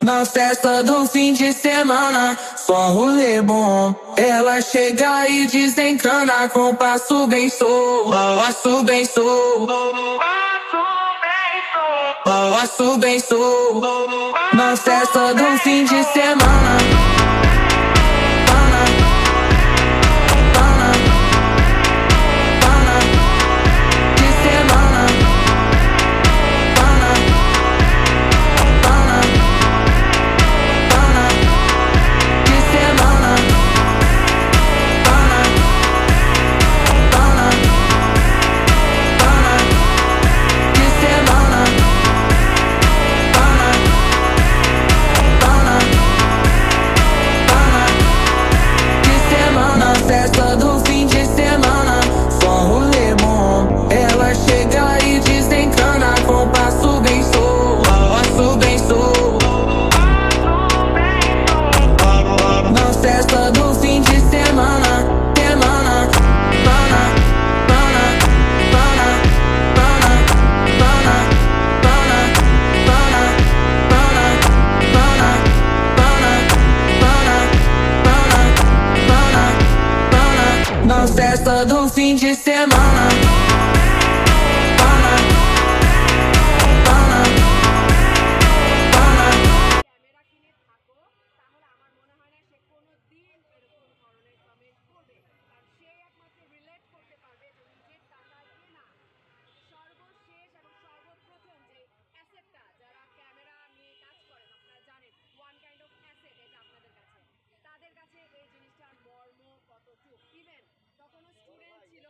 Na festa do fim de semana, só um rolê bom. Ela chega e desencana com passo bem solto, passo bem solto, passo bem solto. Na festa do fim de semana. Festa do fim de semana, só um rolê bom. Ela chega e desencana com passo bem solto, passo bem solto. Na festa do fim de semana, semana, pana, pana, pana, pana, pana, pana, pana, pana, pana, pana, pana, pana. Na festa do fim de semana. Pana, pana, pana. Camera কিনে থাকো তাহলে আমার মনে হয় না সে কোনোদিন এরকম ধরনের কমেন্ট করবে, কারণ সে একমাত্র রিলেট করতে পারবে যে নিজের টাকায় কেনা সর্বশেষ এবং সর্বপ্রথম যে অ্যাসেটটা, যারা ক্যামেরা নিয়ে কাজ করেন আপনারা জানেন ওয়ান কাইন্ড অফ অ্যাসেট এটা আপনাদের কাছে, তাদের কাছে এই জিনিসটার মর্ম কতটুকু। ইভেন তখনও স্টুডেন্ট ছিল,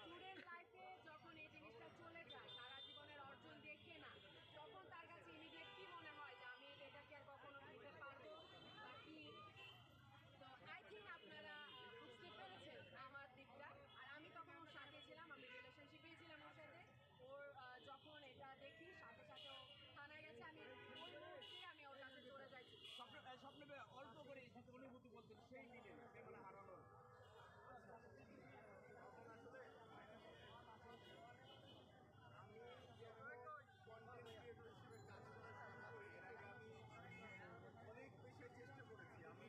স্টুডেন্ট লাইফে যখন এই জিনিসটা চলে যায় সারা জীবনের অর্জন দিয়ে কেনা, তখন তার কাছে ইমিডিয়েট কি মনে হয় যে আমি এটাকে আর কখনো দিতে পারবো বা কি। তো আই থিঙ্ক আপনারা বুঝতে পেরেছেন আমার দিকটা। আর আমি তখন ওর সাথে ছিলাম, আমি রিলেশনশিপেই ছিলাম ওর সাথে। ওর যখন এটা দেখি সাথে সাথে ও থানায় গেছে, আমি ওই মুহূর্তে আমি ওর কাছে চলে যাই। স্বপ্নে অল্প করে অনুভূতি বলতে সেই দিনে